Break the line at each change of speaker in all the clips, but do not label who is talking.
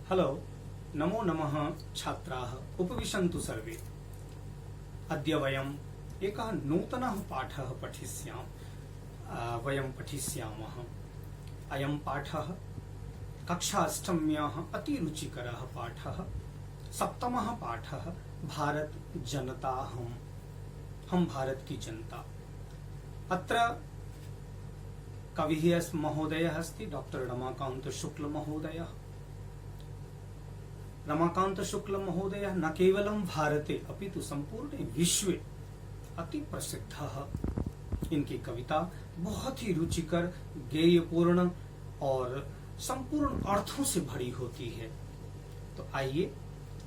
Hello, नमो नमः छात्राः, उपविशन्तु सर्वे। अद्य वयम् एकः नूतनः पाठः वयं पठिष्यामः। अयं पाठः कक्षा अष्टम्याः अतिरुचिकरः पाठः, सप्तमः पाठः भारत जनता हम भारत की जनता। अत्र कविः महोदयः अस्ति डॉक्टर रमाकान्त शुक्ल महोदयः। रमाकान्त शुक्ल महोदयः न केवलं भारते अपितु संपूर्ण विश्वे अति प्रसिद्धः। इनकी कविता बहुत ही रुचिकर, गेयपूर्ण और संपूर्ण अर्थों से भरी होती है। तो आइए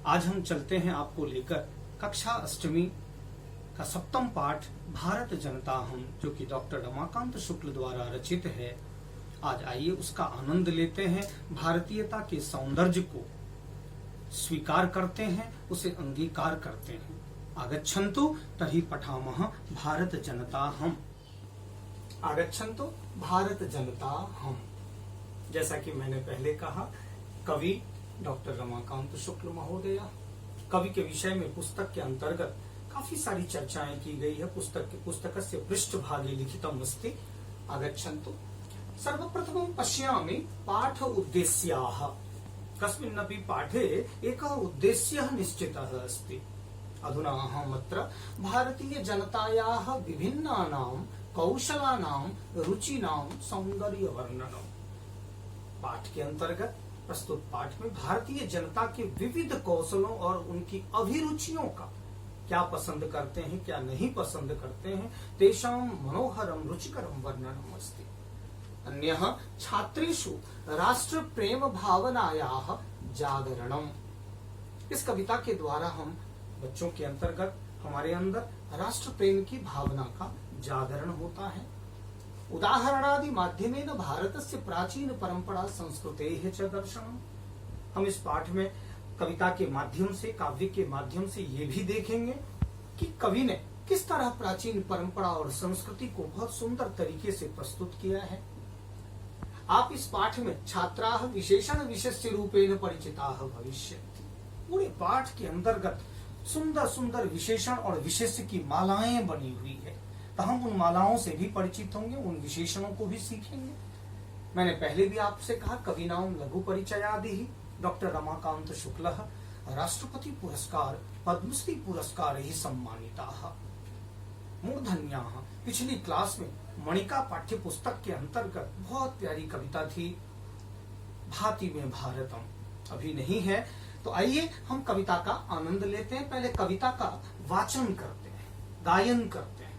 आज हम चलते हैं आपको लेकर कक्षा अष्टमी का सप्तम पाठ भारत जनता हम, जो कि डॉक्टर रमाकांत शुक्ल द्वारा रचित है। आज आइए उसका आनंद लेते हैं, भारतीयता के सौंदर्य को स्वीकार करते हैं, उसे अंगीकार करते हैं। आगच्छन्तु तर्हि पठामः भारत जनता हम। आगच्छन्तु भारत जनता हम। जैसा कि मैंने पहले कहा, कवि डॉक्टर रमाकांत शुक्ल महोदय। कवि के विषय में पुस्तक के अंतर्गत काफी सारी चर्चाएं की गई है। पुस्तकस्य पृष्ठभागे लिखितम् अस्ति। आगच्छन्तु। सर्वप्रथमं पश्यामि पाठ उद्देश्याः। कस्मिन्नपि पाठे एकः उद्देश्यः निश्चितः अस्ति। अधुना अहमत्र भारतीय जनतायाः विभिन्नानां कौशलानां रुचिनां सौन्दर्यवर्णनम्। पाठ के अंतर्गत प्रस्तुत पाठ में भारतीय जनता के विविध कौशलों और उनकी अभिरुचियों का, क्या पसंद करते हैं क्या नहीं पसंद करते हैं, तेषां मनोहरं रुचिकरं वर्णनम् अस्ति। अन्यः छात्रेषु राष्ट्र प्रेम भावनायाः जागरणम्। इस कविता के द्वारा हम बच्चों के अंतर्गत हमारे अंदर राष्ट्र प्रेम की भावना का जागरण होता है। उदाहरणादि माध्यमेन भारतस्य प्राचीन परंपरा संस्कृतेः च दर्शनम्। हम इस पाठ में कविता के माध्यम से, काव्य के माध्यम से ये भी देखेंगे कि कवि ने किस तरह प्राचीन परंपरा और संस्कृति को बहुत सुंदर तरीके से प्रस्तुत किया है। आप इस पाठ में छात्राः विशेषण विशेष्य रूपेण परिचिताः भविष्यन्ति। पूरे पाठ के अंतर्गत सुंदर सुंदर विशेषण और विशेष्य की मालाएं बनी हुई है, तो हम उन मालाओं से भी परिचित होंगे, उन विशेषणों को भी सीखेंगे। मैंने पहले भी आपसे कहा, कविनां लघु परिचयादि डॉक्टर रमाकांत शुक्ल राष्ट्रपति पुरस्कार, पद्मश्री पुरस्कार ही सम्मानिताः। मूर्धन्याः। पिछली क्लास में मणिका पाठ्य पुस्तक के अंतर्गत बहुत प्यारी कविता थी, भाति में भारतम। अभी नहीं है, तो आइए हम कविता का आनंद लेते हैं। पहले कविता का वाचन करते हैं, गायन करते हैं।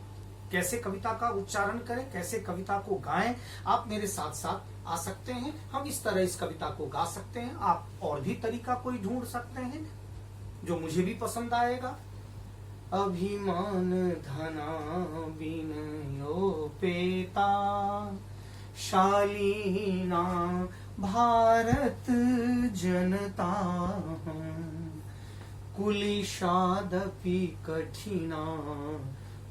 कैसे कविता का उच्चारण करें, कैसे कविता को गाएं, आप मेरे साथ साथ आ सकते हैं। हम इस तरह इस कविता को गा सकते हैं। आप और भी तरीका कोई ढूंढ सकते हैं जो मुझे भी पसंद आएगा। अभिमान धना विनयोपेता, शालीना भारत जनता, कुलिशादपि कठिना,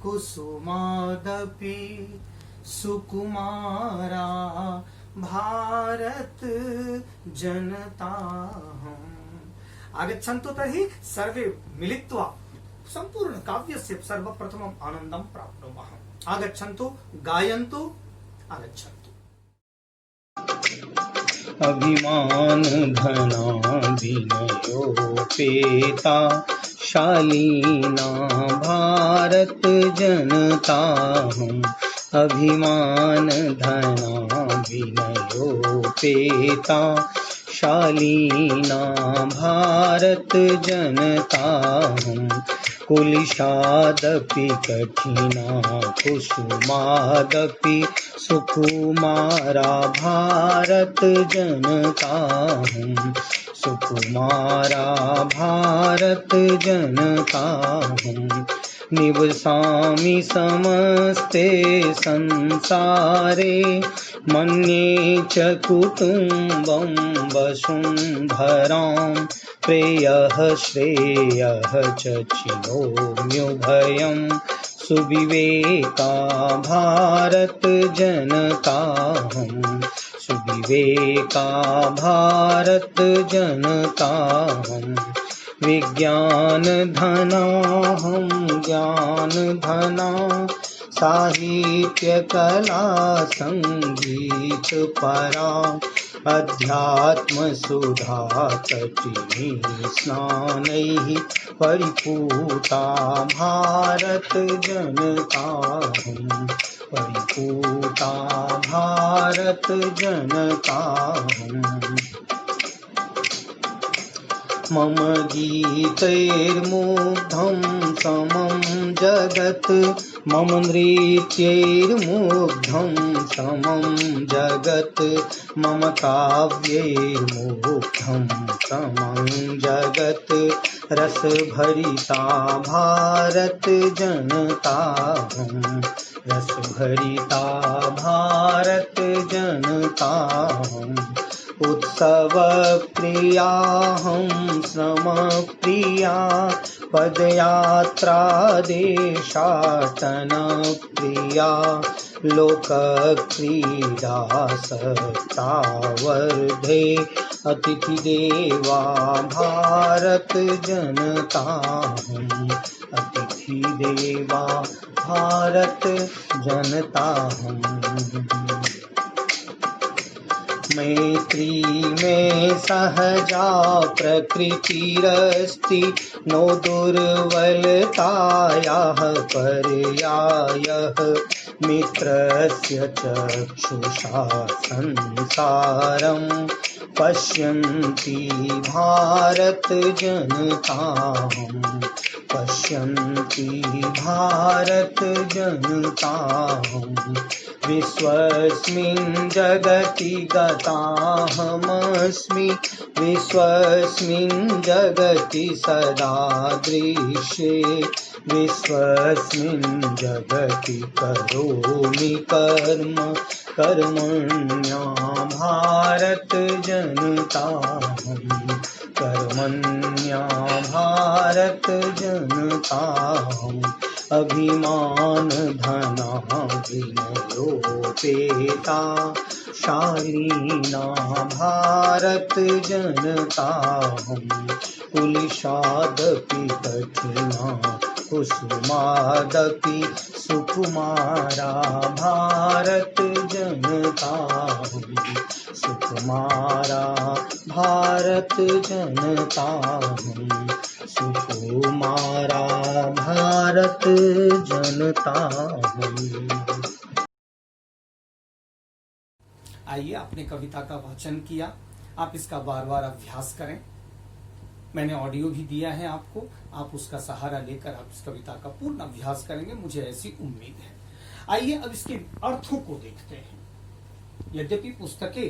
कुसुमादपि सुकुमारा, भारत जनता। आगच्छन्तु तर्हि सर्वे मिलित्वा संपूर्ण काव्यस्य सर्वप्रथमम् आनन्दं प्राप्नुमः। आगच्छन्तु, गायन्तु। आगच्छन्तु।
अभिमान धना विनयोपेता, शालीना भारत जनता हम। अभिमान धना विनयोपेता, शालीना भारत जनता हम। कुलिशादपि कठिना, कुसुमादपि सुकुमारा, भारत जनता हम। सुकुमारा भारत जनता हम। निवसामि समस्ते संसारे, मन्ये च कुटुम्बं वसुन्धरां। प्रेयः श्रेयः च चिनोम्युभयं, सुविवेका भारत जनता हम। सुविवेका भारत जनता हम विज्ञान धना हम ज्ञान धना साहित्य कला संगीत परा अध्यात्म सुधा तटिनी स्नानैः परिपूता भारत जनता हम परिपूता भारत जनता हम मम गीतैर्मुग्धं समं जगत् मम नृत्यैर्मुग्धं समं जगत् मम काव्यैर्मुग्धं समं जगत् रसभरिता भारत जनता हम रसभरिता भारत जनता हम उत्सव प्रिया हम श्रम प्रिया पदयात्रा देशाटन प्रिया लोक क्रीडा सत्तावर्धे अतिथि देवा भारत जनता हम अतिथि देवा भारत जनता हम मैत्री में सहजा प्रकृतिरस्ति नो दुर्बलतायाः पर्यायः मित्रस्य चक्षुषा संसारं पश्यन्ति भारत जनता हम पश्यन्ति भारत जनता हम विश्वस्मिन् जगति गताहमस्मि विश्वस्मिन् जगति सदा दृश्ये विश्वस्मिन् जगति करोमि कर्म कर्मण्या भारत जनता हम कर्मण्या भारत जनता हम अभिमान धना विनयोपेता शालीना भारत जनता हम कुलिशादपि कठिना कुसुमादपि सुकुमारा भारत जनता हम सुकुमारा भारत जनता हम सुकुमारा भारत जनता हम।
आइए, आपने कविता का वाचन किया, आप इसका बार बार अभ्यास करें। मैंने ऑडियो भी दिया है आपको, आप उसका सहारा लेकर आप इस कविता का पूर्ण अभ्यास करेंगे, मुझे ऐसी उम्मीद है। आइए अब इसके अर्थों को देखते हैं। यद्यपि पुस्तके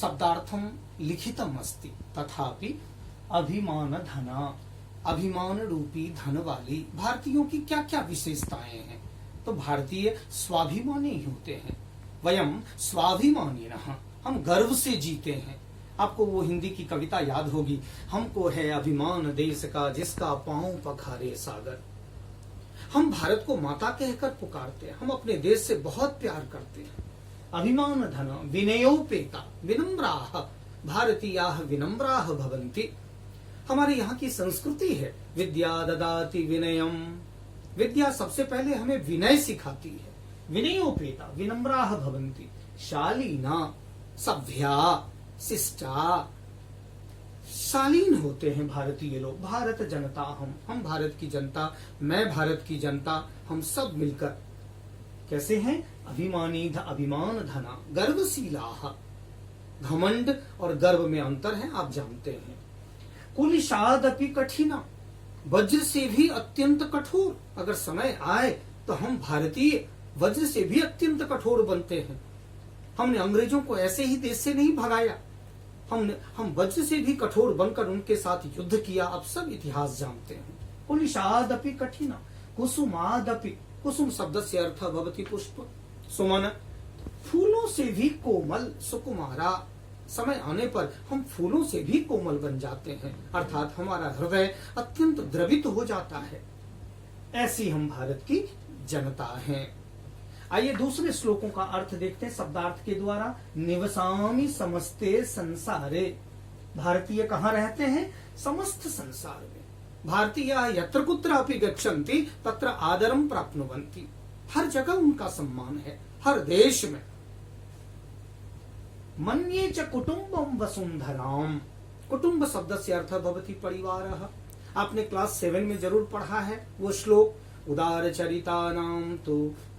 शब्दार्थम लिखितम अस्ति तथापि अभिमान धना, अभिमान रूपी धन वाली भारतीयों की क्या क्या विशेषताएं हैं। तो भारतीय स्वाभिमानी होते हैं। वयम स्वाभिमानिनः, हम गर्व से जीते हैं। आपको वो हिंदी की कविता याद होगी, हमको है अभिमान देश का जिसका पांव पखारे सागर। हम भारत को माता कहकर पुकारते हैं, हम अपने देश से बहुत प्यार करते हैं। अभिमान धन विनयोपेता विनम्राः भारतीयाः विनम्राः भवन्ति। हमारे यहाँ की संस्कृति है विद्या ददाति विनयम, विद्या सबसे पहले हमें विनय सिखाती है। विनयोपेता विनम्राः भवन्ति, शालीना सभ्या शिष्टा, शालीन होते हैं भारतीय लोग। भारत जनता हम भारत की जनता, मैं भारत की जनता, हम सब मिलकर कैसे हैं? अभिमानी अभिमान धना गर्वशीला। घमंड और गर्व में अंतर है, आप जानते हैं। कुलिशादपि कठिना, वज्र से भी अत्यंत कठोर। अगर समय आए तो हम भारतीय वज्र से भी अत्यंत कठोर बनते हैं। हमने अंग्रेजों को ऐसे ही देश से नहीं भगाया, हम वज्र से भी कठोर बनकर उनके साथ युद्ध किया। अब सब इतिहास जानते हैं। कुलिशादपि कठिना कुसुमादपि, कुसुम शब्द से अर्थ भवति पुष्प, सुमन फूलों से भी कोमल, सुकुमारा समय आने पर हम फूलों से भी कोमल बन जाते हैं, अर्थात हमारा हृदय अत्यंत द्रवित हो जाता है। ऐसी हम भारत की जनता हैं। आइए दूसरे श्लोकों का अर्थ देखते हैं शब्दार्थ के द्वारा। निवसामि समस्ते संसारे, भारतीय कहाँ रहते हैं? समस्त संसार में। भारतीय यत्र कुत्र अपि गच्छन्ति तत्र आदरम प्राप्नुवन्ति, हर जगह उनका सम्मान है, हर देश में। मन्ये च कुटुम्बम वसुंधराम, कुटुंब शब्द से अर्थ भवति परिवारः। आपने क्लास 7 में जरूर पढ़ा है वो श्लोक, उदार चरितानाम तो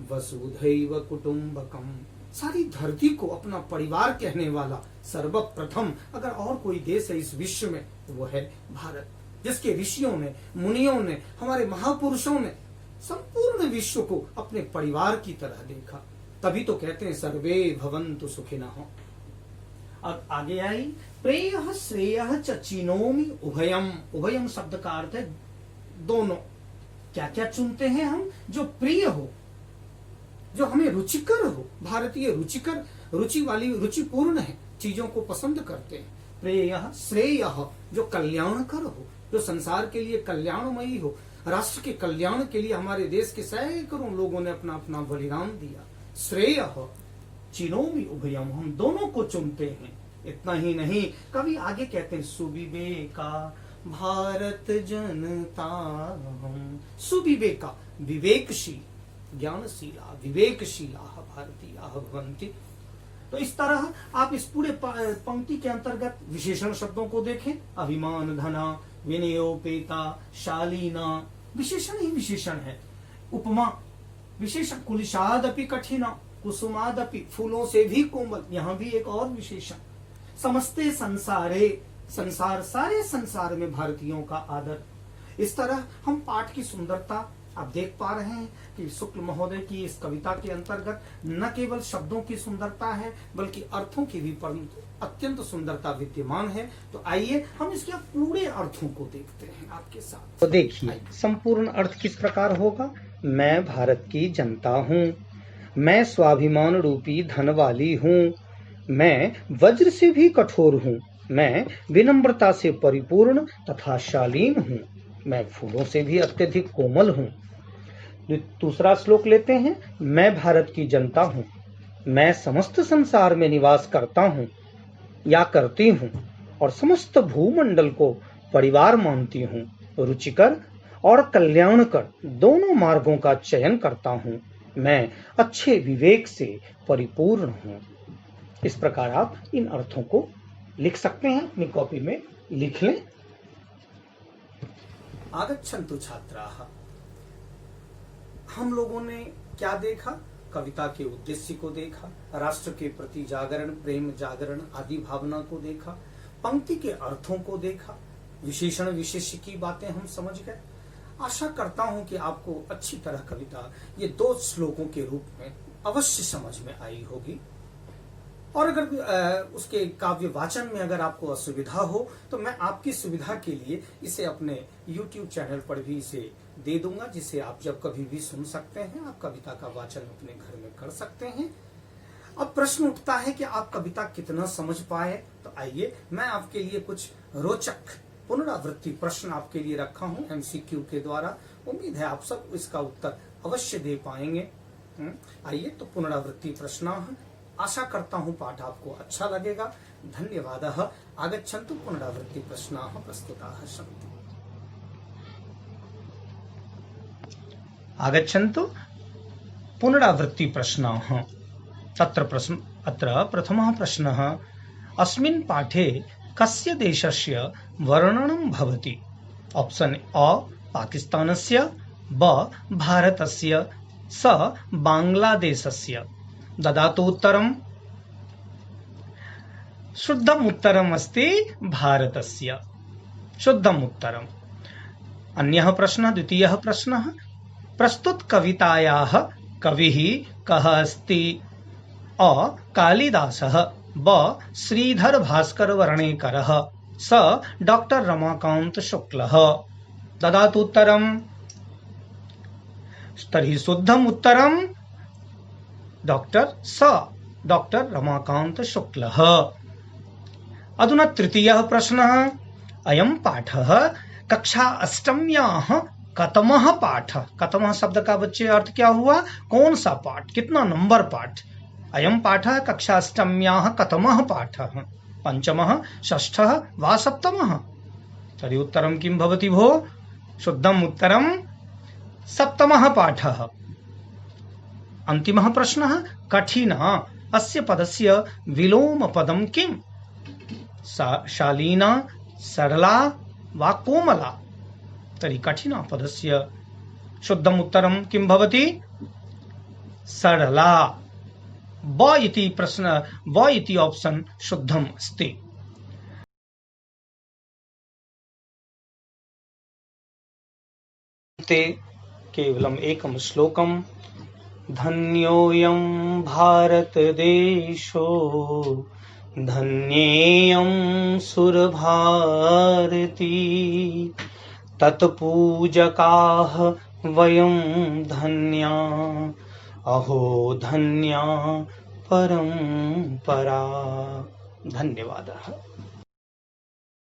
वसुधैव कुटुंबकम। सारी धरती को अपना परिवार कहने वाला सर्वप्रथम अगर और कोई देश है इस विश्व में तो वो है भारत, जिसके ऋषियों ने, मुनियों ने, हमारे महापुरुषों ने संपूर्ण विश्व को अपने परिवार की तरह देखा। तभी तो कहते हैं सर्वे भवन्तु सुखिनः। अब आगे आई, प्रेयः श्रेयः च चिनोमि उभयम। उभयम शब्द का अर्थ है दोनों। क्या क्या चुनते हैं हम? जो प्रिय हो, जो हमें रुचिकर हो। भारतीय रुचिकर, रुचि वाली, रुचिपूर्ण है, चीजों को पसंद करते हैं। प्रेयः श्रेयः, जो कल्याणकर हो, जो संसार के लिए कल्याणमयी हो, राष्ट्र के कल्याण के लिए हमारे देश के सैकड़ों लोगों ने अपना अपना बलिदान दिया। श्रेयः चिनोमि उभयम, हम दोनों को चुनते हैं। इतना ही नहीं, कवि आगे कहते हैं सुविवेका भारत जनता हम। सुविवेका, विवेकशील, ज्ञानशीला, विवेकशीला भारतीया भवन्ति। तो इस तरह आप इस पूरे पंक्ति के अंतर्गत विशेषण शब्दों को देखें। अभिमान धना, विनयोपेता, शालीना, विशेषण ही विशेषण है। उपमा विशेषण, कुलिशादपि कठिना, कुसुमादपि, फूलों से भी कोमल, यहाँ भी एक और विशेषण। समस्ते संसारे, संसार, सारे संसार में भारतीयों का आदर। इस तरह हम पाठ की सुंदरता आप देख पा रहे हैं कि शुक्ल महोदय की इस कविता के अंतर्गत न केवल शब्दों की सुंदरता है बल्कि अर्थों की भी अत्यंत सुंदरता विद्यमान है। तो आइए हम इसके पूरे अर्थों को देखते हैं आपके साथ।
तो देखिए संपूर्ण अर्थ किस प्रकार होगा। मैं भारत की जनता हूँ, मैं स्वाभिमान रूपी धन वाली हूँ, मैं वज्र से भी कठोर हूँ, मैं विनम्रता से परिपूर्ण तथा शालीन हूँ, मैं फूलों से भी अत्यधिक कोमल हूँ। दूसरा श्लोक लेते हैं। मैं भारत की जनता हूँ, मैं समस्त संसार में निवास करता हूँ या करती हूँ और समस्त भूमंडल को परिवार मानती हूँ। रुचिकर और कल्याणकर दोनों मार्गों का चयन करता हूँ। मैं अच्छे विवेक से परिपूर्ण हूँ। इस प्रकार आप इन अर्थों को लिख सकते हैं, अपनी कॉपी में लिख लें।
आगच्छन्तु छात्राः। हम लोगों ने क्या देखा? कविता के उद्देश्य को देखा, राष्ट्र के प्रति जागरण, प्रेम जागरण आदि भावना को देखा, पंक्ति के अर्थों को देखा, विशेषण विशेष्य की बातें हम समझ गए। आशा करता हूं कि आपको अच्छी तरह कविता ये 2 श्लोकों के रूप में अवश्य समझ में आई होगी। और अगर उसके काव्य वाचन में अगर आपको असुविधा हो तो मैं आपकी सुविधा के लिए इसे अपने YouTube चैनल पर भी इसे दे दूंगा, जिसे आप जब कभी भी सुन सकते हैं। आप कविता का वाचन अपने घर में कर सकते हैं। अब प्रश्न उठता है कि आप कविता कितना समझ पाए। तो आइए मैं आपके लिए कुछ रोचक पुनरावृत्ति प्रश्न आपके लिए रखा हूं MCQ के द्वारा। उम्मीद है आप सब इसका उत्तर अवश्य दे पाएंगे। आइए तो पुनरावृत्ति प्रश्न। आशा करता हूं पाठ आपको अच्छा लगेगा। धन्यवादः। आगच्छन्तु पुनरावृत्ति प्रश्नाः प्रस्तुताः सन्ति।
आगच्छन्तु पुनरावृत्ति प्रश्नाः। अत्र प्रथमः प्रश्नः, अस्मिन् पाठे कस्य देशस्य वर्णनं भवति? ऑप्शन अ पाकिस्तानस्य, ब भारतस्य, स बांग्लादेशस्य। ददातु उत्तरम्। शुद्धम् उत्तरम् अस्ति भारतस्य। शुद्धम् उत्तरम्। अन्यः प्रश्नः, द्वितीयः प्रश्नः, प्रस्तुत कवितायाः कविः कः अस्ति? अ कालिदासः, ब श्रीधर भास्कर वर्णेकरः, स डॉक्टर रमाकांत शुक्लः। ददातु उत्तरम्। तर्हि शुद्धम् उत्तरम् डॉक्टर रमाकांत शुक्लः। अधुना तृतीयः प्रश्नः। अयं पाठः कक्षा 8म्याः कतमः पाठ, कतमः शब्द का बच्चे अर्थ क्या हुआ, कौन सा पाठ, कितना नंबर पाठ। अयम पाठः कक्षाष्टम्याः कतमः पाठः, पंचमः षष्ठः वा सप्तमः। तर्हि उत्तरं किं भवति भो, शुद्धम् उत्तरं सप्तमः पाठः। अन्तिमः प्रश्नः, कठिनः अस्य पदस्य विलोमपदं किम्, शालीना, सरला वा कोमला। तर्हि कठिनः पदस्य शुद्धम् उत्तरं किं भवति, सरला। ब इति प्रश्न, ब इति ऑप्शन शुद्धम् अस्ति। ते केवलम् एकं श्लोकम्, धन्योऽयं भारतदेशो धन्येयं सुरभारती तत्पूजकाः वयं धन्या अहो धन्या परंपरा। धन्यवादः।